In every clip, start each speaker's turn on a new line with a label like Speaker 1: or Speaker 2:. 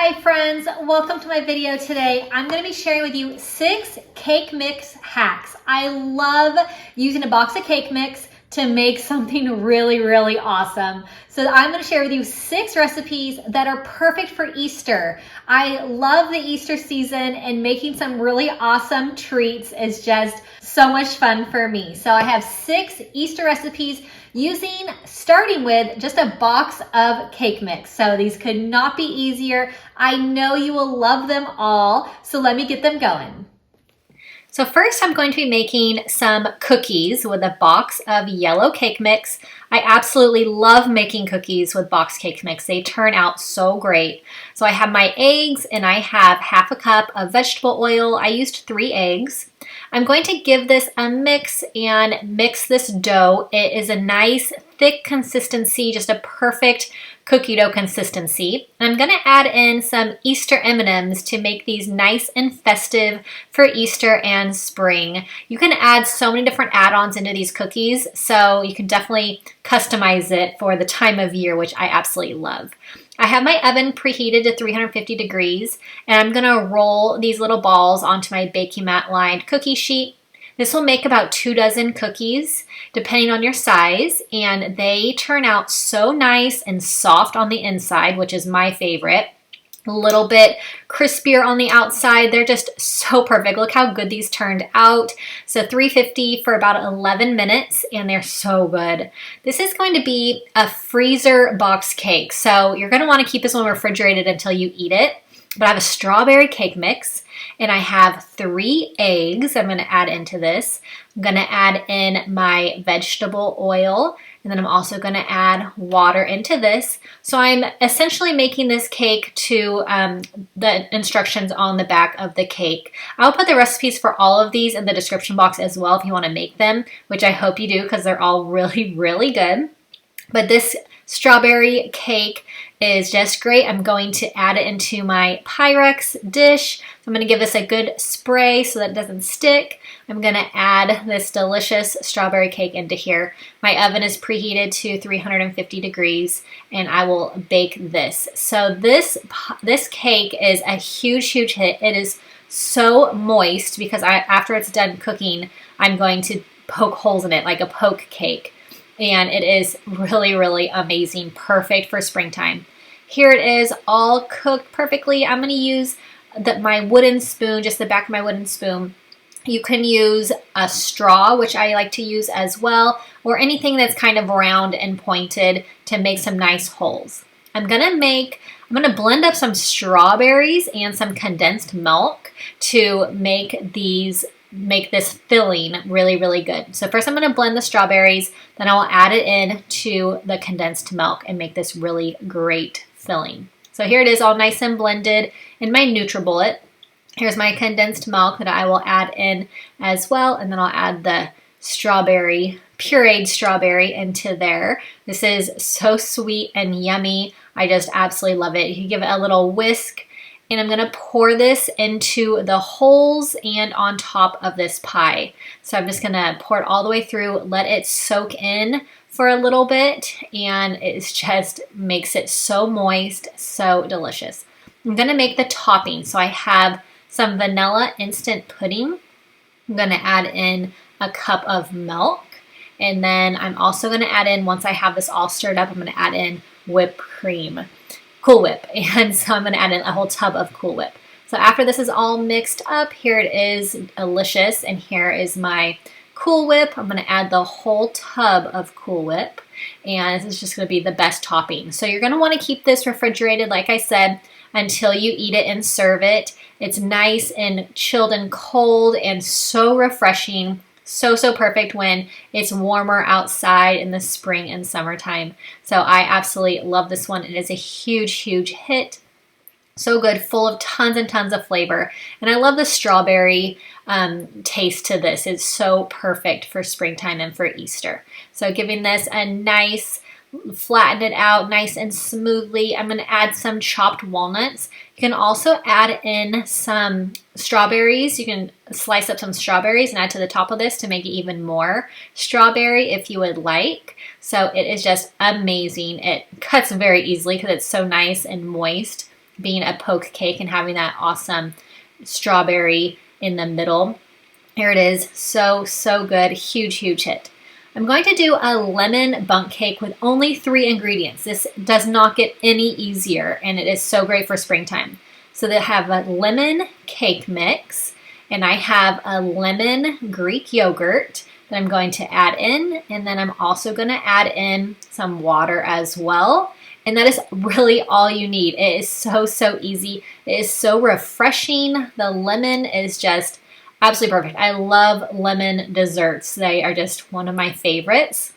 Speaker 1: Hi friends, welcome to my video today. I'm going to be sharing with you 6 cake mix hacks. I love using a box of cake mix to make something really awesome. So I'm going to share with you 6 recipes that are perfect for Easter. I love the Easter season and making some really awesome treats is just so much fun for me. So I have 6 Easter recipes starting with just a box of cake mix. So these could not be easier. I know you will love them all. So let me get them going. So first I'm going to be making some cookies with a box of yellow cake mix. I absolutely love making cookies with box cake mix. They turn out so great. So I have my eggs and I have half a cup of vegetable oil. I used 3 eggs. I'm going to give this a mix and mix this dough. It is a nice thick consistency, just a perfect cookie dough consistency. And I'm going to add in some Easter M&Ms to make these nice and festive for Easter and spring. You can add so many different add-ons into these cookies, so you can definitely customize it for the time of year, which I absolutely love. I have my oven preheated to 350 degrees, and I'm gonna roll these little balls onto my baking mat lined cookie sheet. This will make about 2 dozen cookies, depending on your size, and they turn out so nice and soft on the inside, which is my favorite. A little bit crispier on the outside. They're just so perfect. Look how good these turned out. So 350 for about 11 minutes, and they're so good. This is going to be a freezer box cake. So you're going to want to keep this one refrigerated until you eat it. But I have a strawberry cake mix, and I have 3 eggs I'm going to add into this. I'm going to add in my vegetable oil, and then I'm also going to add water into this. So I'm essentially making this cake to the instructions on the back of the cake. I'll put the recipes for all of these in the description box as well if you want to make them, which I hope you do because they're all really good. But this strawberry cake is just great. I'm going to add it into my Pyrex dish. I'm going to give this a good spray so that it doesn't stick. I'm going to add this delicious strawberry cake into here. My oven is preheated to 350 degrees, and I will bake this. So this cake is a huge hit. It is so moist because after it's done cooking, I'm going to poke holes in it like a poke cake. And it is really amazing, perfect for springtime. Here it is, all cooked perfectly. I'm going to use my wooden spoon, just the back of my wooden spoon. You can use a straw, which I like to use as well, or anything that's kind of round and pointed to make some nice holes. I'm going to blend up some strawberries and some condensed milk to make this filling really good. So first I'm going to blend the strawberries, then I will add it in to the condensed milk and make this really great filling. So here it is all nice and blended in my NutriBullet. Here's my condensed milk that I will add in as well, and then I'll add the pureed strawberry into there. This is so sweet and yummy. I just absolutely love it. You can give it a little whisk. And I'm going to pour this into the holes and on top of this pie. So I'm just going to pour it all the way through, let it soak in for a little bit, and it just makes it so moist, so delicious. I'm going to make the topping. So I have some vanilla instant pudding. I'm going to add in a cup of milk, and then I'm also going to add in, once I have this all stirred up, I'm going to add in whipped cream. Cool Whip, and so I'm going to add in a whole tub of Cool Whip. So after this is all mixed up, here it is, delicious, and here is my Cool Whip. I'm going to add the whole tub of Cool Whip, and this is just going to be the best topping. So you're going to want to keep this refrigerated, like I said, until you eat it and serve it. It's nice and chilled and cold and so refreshing. So perfect when it's warmer outside in the spring and summertime. So I absolutely love this one. It is a huge hit. So good, full of tons and tons of flavor. And I love the strawberry taste to this. It's so perfect for springtime and for Easter. So giving this a nice, flatten it out nice and smoothly. I'm going to add some chopped walnuts. You can also add in some strawberries. You can slice up some strawberries and add to the top of this to make it even more strawberry if you would like. So it is just amazing. It cuts very easily because it's so nice and moist. being a poke cake and having that awesome strawberry in the middle. Here it is. So, so good. Huge, huge hit. I'm going to do a lemon bundt cake with only 3 ingredients. This does not get any easier, and it is so great for springtime. So they have a lemon cake mix, and I have a lemon Greek yogurt that I'm going to add in, and then I'm also going to add in some water as well. And that is really all you need. It is so, so easy. It is so refreshing. The lemon is just absolutely perfect. I love lemon desserts. They are just one of my favorites.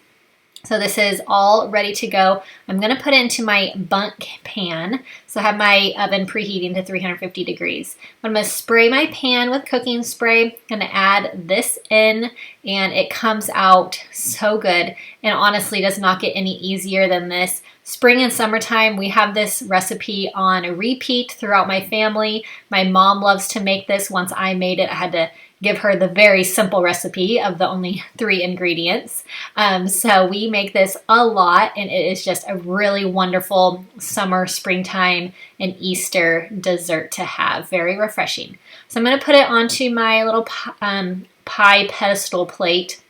Speaker 1: So this is all ready to go. I'm going to put it into my bundt pan. So I have my oven preheating to 350 degrees. I'm going to spray my pan with cooking spray. I'm going to add this in, and it comes out so good. And honestly, does not get any easier than this. Spring and summertime, we have this recipe on a repeat throughout my family. My mom loves to make this. Once I made it, I had to give her the very simple recipe of the only 3 ingredients. So we make this a lot, and it is just a really wonderful summer, springtime, and Easter dessert to have. Very refreshing. So I'm going to put it onto my little pie pedestal plate,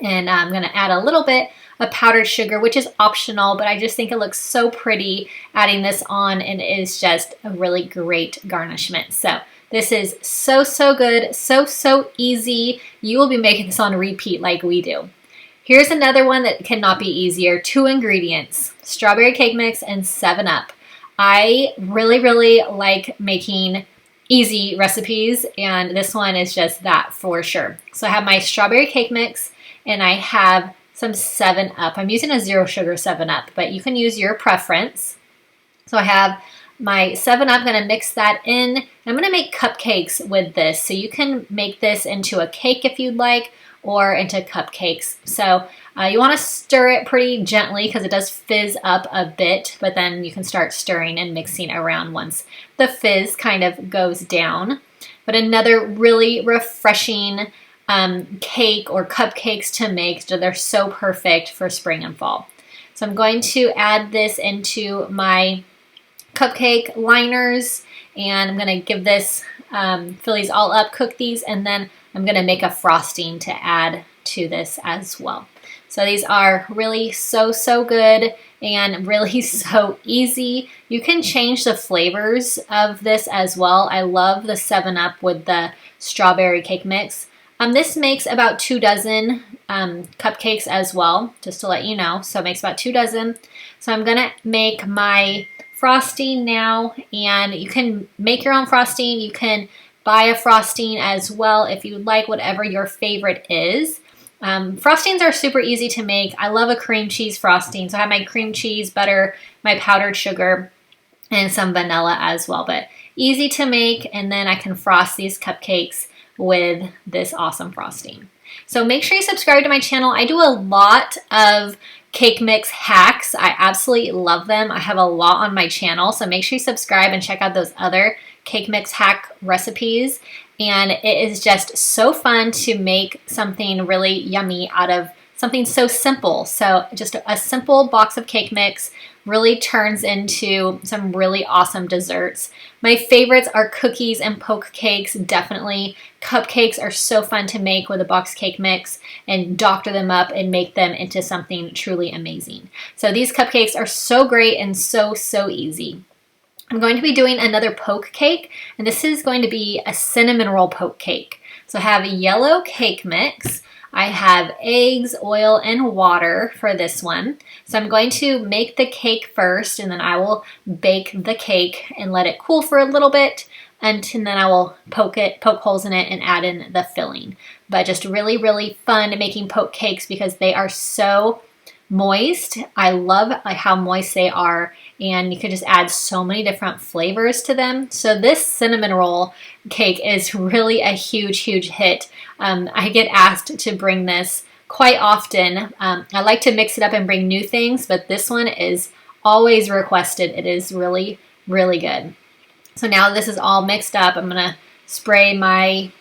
Speaker 1: and I'm going to add a little bit of powdered sugar, which is optional, but I just think it looks so pretty adding this on, and it is just a really great garnishment. So this is so, so good, so, so easy. You will be making this on repeat like we do. Here's another one that cannot be easier. 2 ingredients, strawberry cake mix and 7-Up. I really, really like making easy recipes, and this one is just that for sure. So I have my strawberry cake mix, and I have some 7-Up. I'm using a 0 sugar 7-Up, but you can use your preference. So I have my 7-Up. I'm going to mix that in. I'm going to make cupcakes with this. So you can make this into a cake if you'd like, or into cupcakes. So you want to stir it pretty gently because it does fizz up a bit, but then you can start stirring and mixing around once the fizz kind of goes down. But another really refreshing cake or cupcakes to make. So they're so perfect for spring and fall. So I'm going to add this into my cupcake liners, and I'm going to give this, fill these all up, cook these, and then I'm going to make a frosting to add to this as well. So these are really so, so good and really so easy. You can change the flavors of this as well. I love the 7-Up with the strawberry cake mix. This makes about 2 dozen cupcakes as well, just to let you know. So it makes about 2 dozen. So I'm going to make my frosting now, and you can make your own frosting. You can buy a frosting as well if you like, whatever your favorite is. Frostings are super easy to make. I love a cream cheese frosting. So I have my cream cheese, butter, my powdered sugar, and some vanilla as well. But easy to make, and then I can frost these cupcakes with this awesome frosting. So make sure you subscribe to my channel. I do a lot of cake mix hacks. I absolutely love them. I have a lot on my channel, so make sure you subscribe and check out those other cake mix hack recipes. And it is just so fun to make something really yummy out of something so simple. So just a simple box of cake mix really turns into some really awesome desserts. My favorites are cookies and poke cakes, definitely. Cupcakes are so fun to make with a box cake mix and doctor them up and make them into something truly amazing. So these cupcakes are so great and so, so easy. I'm going to be doing another poke cake, and this is going to be a cinnamon roll poke cake. So I have a yellow cake mix. I have eggs, oil, and water for this one. So I'm going to make the cake first, and then I will bake the cake and let it cool for a little bit, and then I will poke holes in it and add in the filling. But just really, really fun making poke cakes because they are so moist. I love how moist they are, and you can just add so many different flavors to them. So this cinnamon roll cake is really a huge, huge hit. I get asked to bring this quite often. I like to mix it up and bring new things, but this one is always requested. It is really, really good. So now this is all mixed up, I'm gonna spray my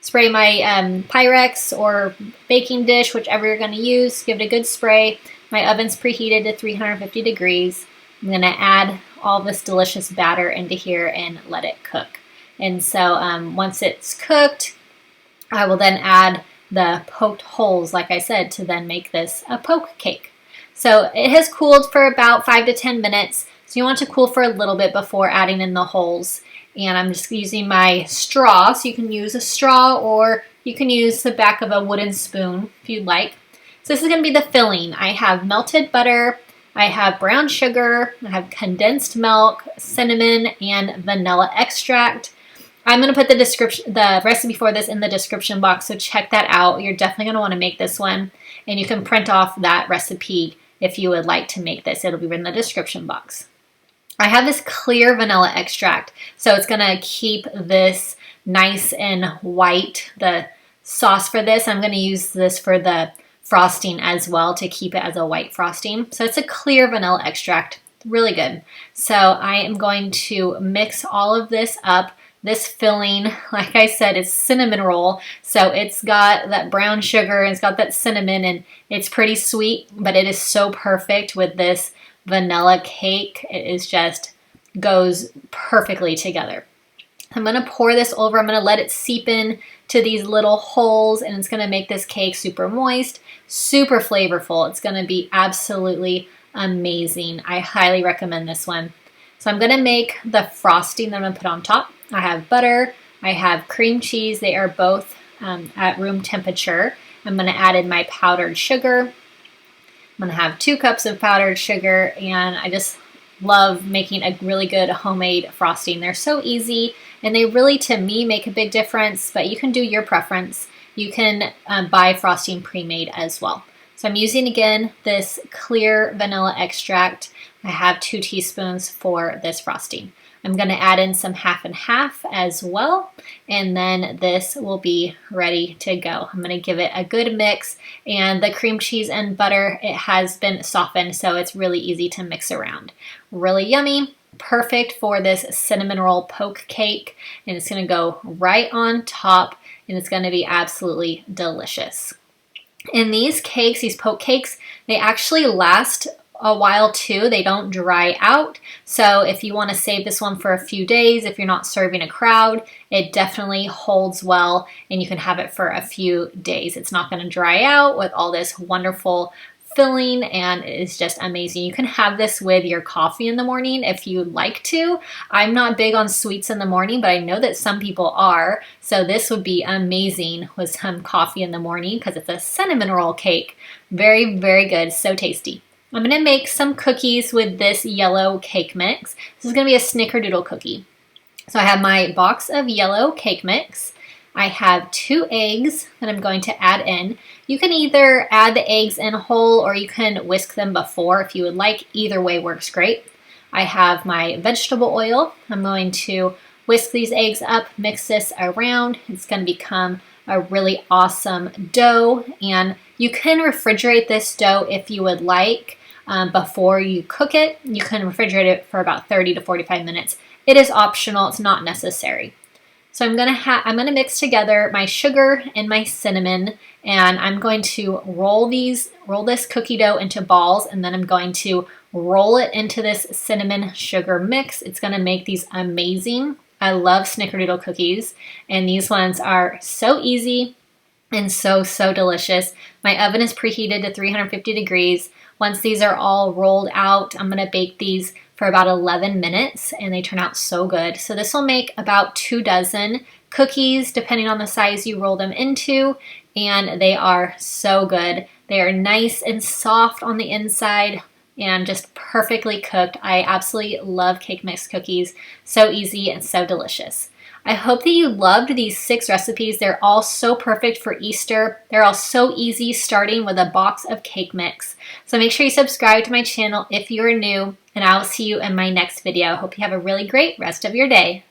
Speaker 1: Pyrex or baking dish, whichever you're going to use. Give it a good spray. My oven's preheated to 350 degrees. I'm going to add all this delicious batter into here and let it cook. And so once it's cooked, I will then add the poked holes, like I said, to then make this a poke cake. So it has cooled for about 5 to 10 minutes. So you want to cool for a little bit before adding in the holes. And I'm just using my straw, so you can use a straw or you can use the back of a wooden spoon if you'd like. So this is going to be the filling. I have melted butter, I have brown sugar, I have condensed milk, cinnamon, and vanilla extract. I'm going to put the recipe for this in the description box, so check that out. You're definitely going to want to make this one, and you can print off that recipe if you would like to make this. It'll be in the description box. I have this clear vanilla extract, so it's going to keep this nice and white. The sauce for this, I'm going to use this for the frosting as well to keep it as a white frosting. So it's a clear vanilla extract, really good. So I am going to mix all of this up. This filling, like I said, is cinnamon roll. So it's got that brown sugar and it's got that cinnamon and it's pretty sweet, but it is so perfect with this vanilla cake. It is just goes perfectly together. I'm going to pour this over. I'm going to let it seep in to these little holes, and it's going to make this cake super moist, super flavorful. It's going to be absolutely amazing. I highly recommend this one. So I'm going to make the frosting that I'm going to put on top. I have butter, I have cream cheese. They are both at room temperature. I'm going to add in my powdered sugar. I'm going to have 2 cups of powdered sugar, and I just love making a really good homemade frosting. They're so easy, and they really, to me, make a big difference, but you can do your preference. You can buy frosting pre-made as well. So I'm using, again, this clear vanilla extract. I have 2 teaspoons for this frosting. I'm going to add in some half and half as well, and then this will be ready to go. I'm going to give it a good mix, and the cream cheese and butter, it has been softened, so it's really easy to mix around. Really yummy, perfect for this cinnamon roll poke cake, and it's going to go right on top, and it's going to be absolutely delicious. And these cakes, these poke cakes, they actually last a while too. They don't dry out. So if you want to save this one for a few days, if you're not serving a crowd, it definitely holds well and you can have it for a few days. It's not going to dry out with all this wonderful filling, and it is just amazing. You can have this with your coffee in the morning if you'd like to. I'm not big on sweets in the morning, but I know that some people are. So this would be amazing with some coffee in the morning because it's a cinnamon roll cake. Very, very good. So tasty. I'm going to make some cookies with this yellow cake mix. This is going to be a Snickerdoodle cookie. So I have my box of yellow cake mix. I have 2 eggs that I'm going to add in. You can either add the eggs in whole or you can whisk them before if you would like. Either way works great. I have my vegetable oil. I'm going to whisk these eggs up, mix this around. It's going to become a really awesome dough, and you can refrigerate this dough if you would like. Before you cook it, you can refrigerate it for about 30 to 45 minutes. It is optional, it's not necessary. So I'm gonna mix together my sugar and my cinnamon, and I'm going to roll this cookie dough into balls, and then I'm going to roll it into this cinnamon sugar mix. It's gonna make these amazing. I love Snickerdoodle cookies, and these ones are so easy and so delicious. My oven is preheated to 350 degrees. Once these are all rolled out, I'm going to bake these for about 11 minutes, and they turn out so good. So this will make about 2 dozen cookies, depending on the size you roll them into, and they are so good. They are nice and soft on the inside and just perfectly cooked. I absolutely love cake mix cookies. So easy and so delicious. I hope that you loved these 6 recipes. They're all so perfect for Easter. They're all so easy, starting with a box of cake mix. So make sure you subscribe to my channel if you're new, and I will see you in my next video. Hope you have a really great rest of your day.